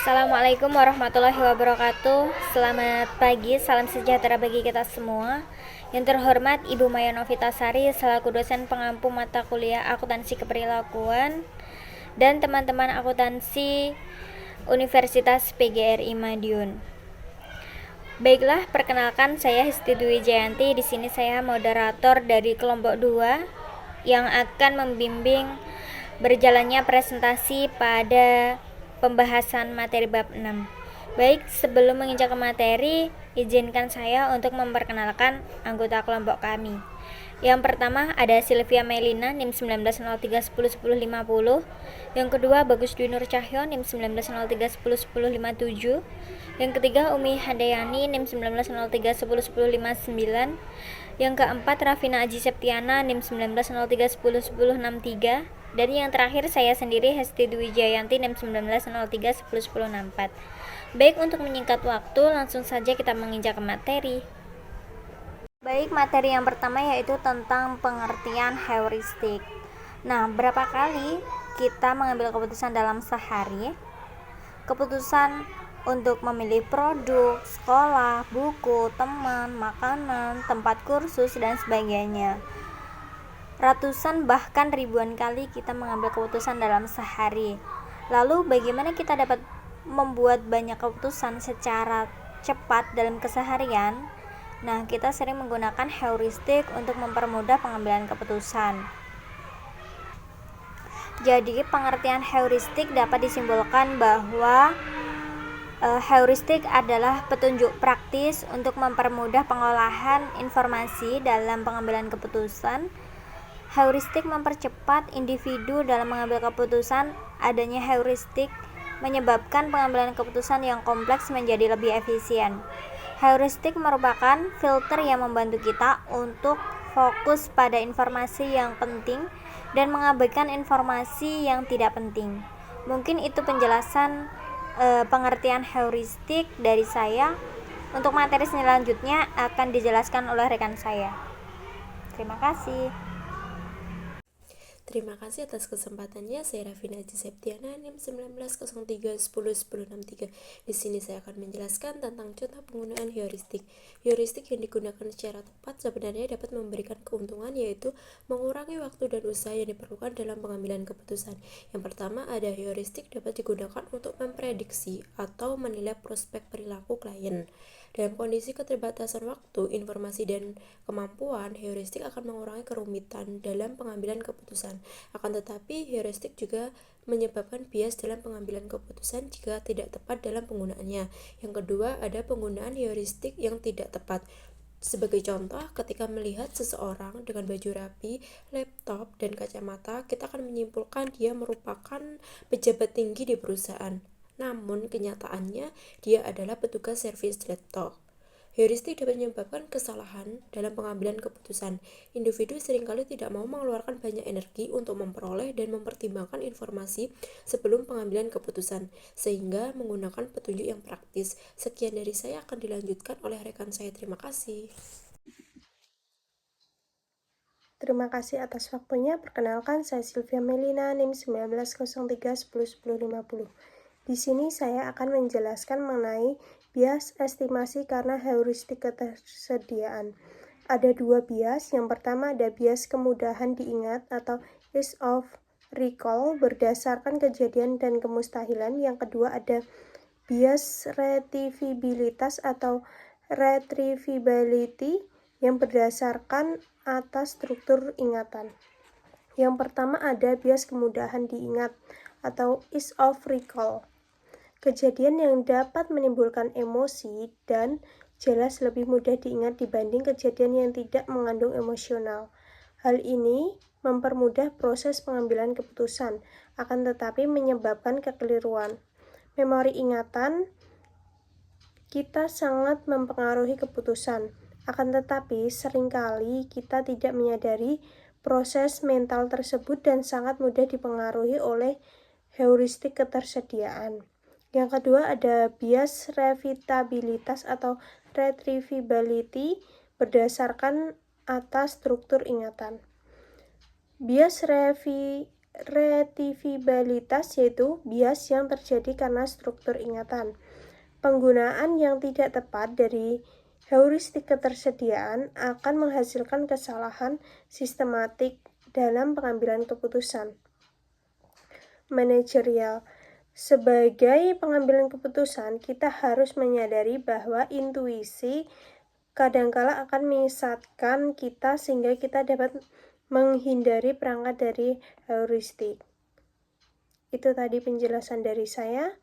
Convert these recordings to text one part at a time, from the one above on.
Assalamualaikum warahmatullahi wabarakatuh. Selamat pagi, salam sejahtera bagi kita semua. Yang terhormat Ibu Maya Novitasari selaku dosen pengampu mata kuliah akuntansi keperilakuan dan teman-teman akuntansi Universitas PGRI Madiun. Baiklah, perkenalkan saya Hesti Dwi Jayanti. Di sini saya moderator dari kelompok 2 yang akan membimbing berjalannya presentasi pada pembahasan materi bab 6. Baik, sebelum menginjak ke materi, izinkan saya untuk memperkenalkan anggota kelompok kami. Yang pertama ada Sylvia Melina NIM 1903101050. Yang kedua Bagus Dwi Nur Cahyo NIM 1903101057. Yang ketiga Umi Handayani NIM 1903101059. Yang keempat Rafina Aji Septiana NIM 1903101063. Dan yang terakhir saya sendiri Hesti Dwi Jayanti NIM 1903101064. Baik, untuk menyingkat waktu langsung saja kita menginjak ke materi. Baik, materi yang pertama yaitu tentang pengertian heuristik. Nah, berapa kali kita mengambil keputusan dalam sehari? Keputusan untuk memilih produk, sekolah, buku, teman, makanan, tempat kursus, dan sebagainya. Ratusan bahkan ribuan kali kita mengambil keputusan dalam sehari. Lalu bagaimana kita dapat membuat banyak keputusan secara cepat dalam keseharian? Nah, kita sering menggunakan heuristik untuk mempermudah pengambilan keputusan. Jadi, pengertian heuristik dapat disimpulkan bahwa heuristik adalah petunjuk praktis untuk mempermudah pengolahan informasi dalam pengambilan keputusan. Heuristik mempercepat individu dalam mengambil keputusan. Adanya heuristik menyebabkan pengambilan keputusan yang kompleks menjadi lebih efisien. Heuristik merupakan filter yang membantu kita untuk fokus pada informasi yang penting dan mengabaikan informasi yang tidak penting. Mungkin itu penjelasan pengertian heuristik dari saya. Untuk materi selanjutnya akan dijelaskan oleh rekan saya. Terima kasih. Terima kasih atas kesempatannya. Saya Rafina Aji Septiana NIM 1903101063. Di sini saya akan menjelaskan tentang contoh penggunaan heuristik. Heuristik yang digunakan secara tepat sebenarnya dapat memberikan keuntungan, yaitu mengurangi waktu dan usaha yang diperlukan dalam pengambilan keputusan. Yang pertama, ada heuristik dapat digunakan untuk memprediksi atau menilai prospek perilaku klien. Dalam kondisi keterbatasan waktu, informasi, dan kemampuan, heuristik akan mengurangi kerumitan dalam pengambilan keputusan. Akan tetapi, heuristik juga menyebabkan bias dalam pengambilan keputusan jika tidak tepat dalam penggunaannya. Yang kedua, ada penggunaan heuristik yang tidak tepat. Sebagai contoh, ketika melihat seseorang dengan baju rapi, laptop, dan kacamata, kita akan menyimpulkan dia merupakan pejabat tinggi di perusahaan. Namun kenyataannya dia adalah petugas servis laptop. Heuristik dapat menyebabkan kesalahan dalam pengambilan keputusan. Individu seringkali tidak mau mengeluarkan banyak energi untuk memperoleh dan mempertimbangkan informasi sebelum pengambilan keputusan, sehingga menggunakan petunjuk yang praktis. Sekian dari saya, akan dilanjutkan oleh rekan saya. Terima kasih. Terima kasih atas waktunya. Perkenalkan, saya Sylvia Melina NIM 1903101050. Di sini saya akan menjelaskan mengenai bias estimasi karena heuristik ketersediaan. Ada dua bias. Yang pertama ada bias kemudahan diingat atau ease of recall berdasarkan kejadian dan kemustahilan. Yang kedua ada bias retrievabilitas atau retrievability yang berdasarkan atas struktur ingatan. Yang pertama ada bias kemudahan diingat atau ease of recall. Kejadian yang dapat menimbulkan emosi dan jelas lebih mudah diingat dibanding kejadian yang tidak mengandung emosional. Hal ini mempermudah proses pengambilan keputusan, akan tetapi menyebabkan kekeliruan. Memori ingatan kita sangat mempengaruhi keputusan, akan tetapi seringkali kita tidak menyadari proses mental tersebut dan sangat mudah dipengaruhi oleh heuristik ketersediaan. Yang kedua ada bias retrievabilitas atau retrievability berdasarkan atas struktur ingatan. Bias retrievabilitas, yaitu bias yang terjadi karena struktur ingatan. Penggunaan yang tidak tepat dari heuristik ketersediaan akan menghasilkan kesalahan sistematik dalam pengambilan keputusan. Manajerial. Sebagai pengambilan keputusan, kita harus menyadari bahwa intuisi kadangkala akan menyesatkan kita sehingga kita dapat menghindari perangkat dari heuristik. Itu tadi penjelasan dari saya.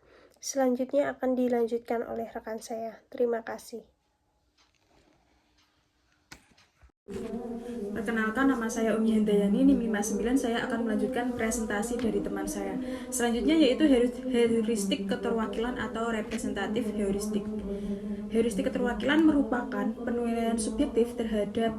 Selanjutnya akan dilanjutkan oleh rekan saya. Terima kasih. Perkenalkan, nama saya Umi Handayani, NIM 59. Saya akan melanjutkan presentasi dari teman saya. Selanjutnya yaitu heuristik keterwakilan atau representatif heuristik. Heuristik keterwakilan merupakan penilaian subjektif terhadap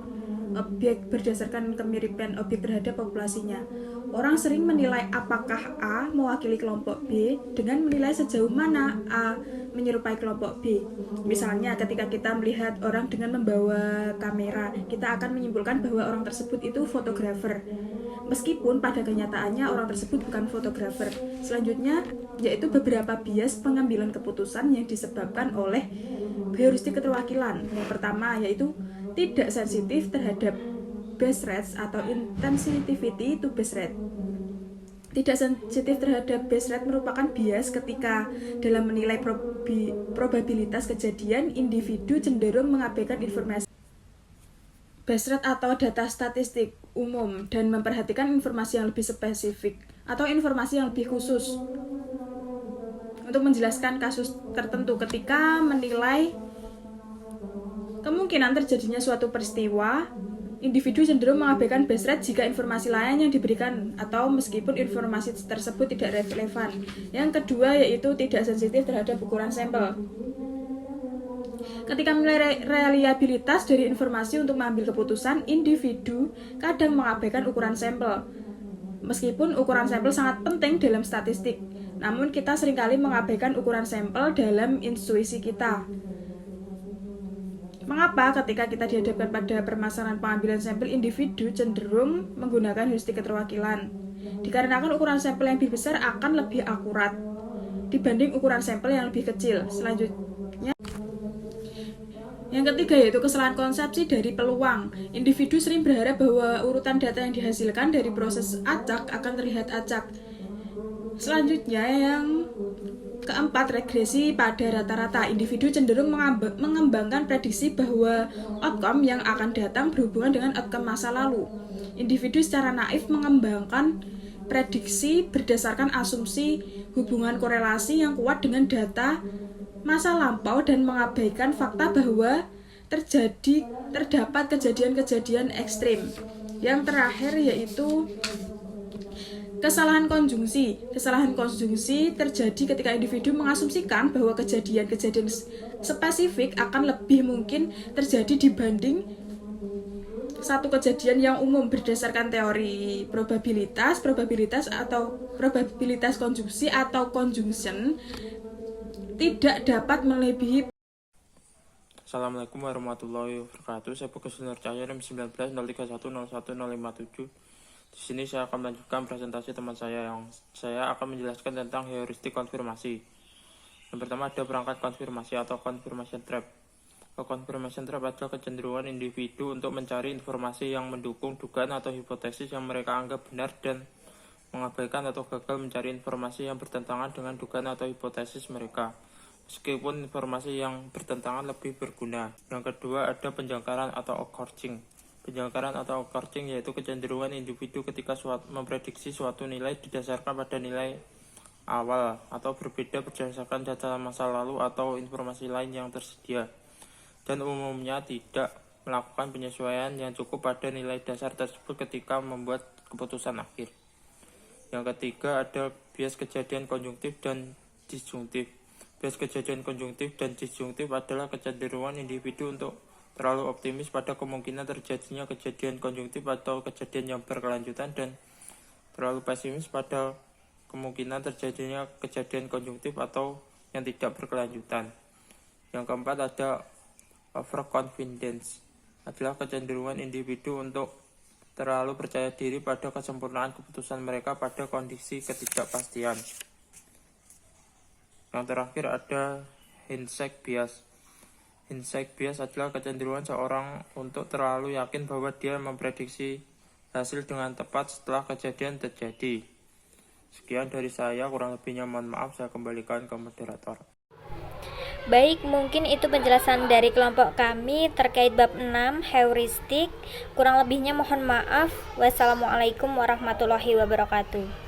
objek berdasarkan kemiripan objek terhadap populasinya. Orang sering menilai apakah A mewakili kelompok B dengan menilai sejauh mana A menyerupai kelompok B. Misalnya ketika kita melihat orang dengan membawa kamera, kita akan menyimpulkan bahwa orang tersebut itu fotografer, meskipun pada kenyataannya orang tersebut bukan fotografer. Selanjutnya yaitu beberapa bias pengambilan keputusan yang disebabkan oleh heuristik keterwakilan. Yang pertama yaitu tidak sensitif terhadap base rates atau insensitivity to base rate. Tidak sensitif terhadap base rate merupakan bias ketika dalam menilai probabilitas kejadian, individu cenderung mengabaikan informasi base rate atau data statistik umum dan memperhatikan informasi yang lebih spesifik atau informasi yang lebih khusus untuk menjelaskan kasus tertentu. Ketika menilai kemungkinan terjadinya suatu peristiwa, individu cenderung mengabaikan base rate jika informasi lain yang diberikan atau meskipun informasi tersebut tidak relevan. Yang kedua yaitu tidak sensitif terhadap ukuran sampel. Ketika menilai reliabilitas dari informasi untuk mengambil keputusan, individu kadang mengabaikan ukuran sampel. Meskipun ukuran sampel sangat penting dalam statistik, namun kita seringkali mengabaikan ukuran sampel dalam intuisi kita. Mengapa ketika kita dihadapkan pada permasalahan pengambilan sampel, individu cenderung menggunakan heuristik keterwakilan? Dikarenakan ukuran sampel yang lebih besar akan lebih akurat dibanding ukuran sampel yang lebih kecil. Selanjutnya, yang ketiga yaitu kesalahan konsepsi dari peluang. Individu sering berharap bahwa urutan data yang dihasilkan dari proses acak akan terlihat acak. Selanjutnya yang keempat, regresi pada rata-rata. Individu cenderung mengembangkan prediksi bahwa outcome yang akan datang berhubungan dengan outcome masa lalu. Individu secara naif mengembangkan prediksi berdasarkan asumsi hubungan korelasi yang kuat dengan data masa lampau dan mengabaikan fakta bahwa terdapat kejadian-kejadian ekstrim. Yang terakhir yaitu kesalahan konjungsi. Kesalahan konjungsi terjadi ketika individu mengasumsikan bahwa kejadian-kejadian spesifik akan lebih mungkin terjadi dibanding satu kejadian yang umum berdasarkan teori probabilitas atau probabilitas konjungsi atau conjunction tidak dapat melebihi. Assalamualaikum warahmatullahi wabarakatuh. Saya Bagus Nurcahya, NIM 1903101057. Di sini saya akan melanjutkan presentasi teman saya yang saya akan menjelaskan tentang heuristik konfirmasi. Yang pertama ada perangkat konfirmasi atau confirmation trap. Confirmation trap adalah kecenderungan individu untuk mencari informasi yang mendukung dugaan atau hipotesis yang mereka anggap benar dan mengabaikan atau gagal mencari informasi yang bertentangan dengan dugaan atau hipotesis mereka, meskipun informasi yang bertentangan lebih berguna. Yang kedua ada penjangkaran atau according. Penjangkaran atau according yaitu kecenderungan individu ketika memprediksi suatu nilai didasarkan pada nilai awal atau berbeda berdasarkan data masa lalu atau informasi lain yang tersedia, dan umumnya tidak melakukan penyesuaian yang cukup pada nilai dasar tersebut ketika membuat keputusan akhir. Yang ketiga ada bias kejadian konjungtif dan disjungtif. Bias kejadian konjungtif dan disjungtif adalah kecenderungan individu untuk terlalu optimis pada kemungkinan terjadinya kejadian konjungtif atau kejadian yang berkelanjutan dan terlalu pesimis pada kemungkinan terjadinya kejadian konjungtif atau yang tidak berkelanjutan. Yang keempat ada overconfidence, adalah kecenderungan individu untuk terlalu percaya diri pada kesempurnaan keputusan mereka pada kondisi ketidakpastian. Yang terakhir ada hindsight bias. Hindsight bias adalah kecenderungan seorang untuk terlalu yakin bahwa dia memprediksi hasil dengan tepat setelah kejadian terjadi. Sekian dari saya, kurang lebihnya mohon maaf, saya kembalikan ke moderator. Baik, mungkin itu penjelasan dari kelompok kami terkait bab 6 heuristik. Kurang lebihnya mohon maaf. Wassalamualaikum warahmatullahi wabarakatuh.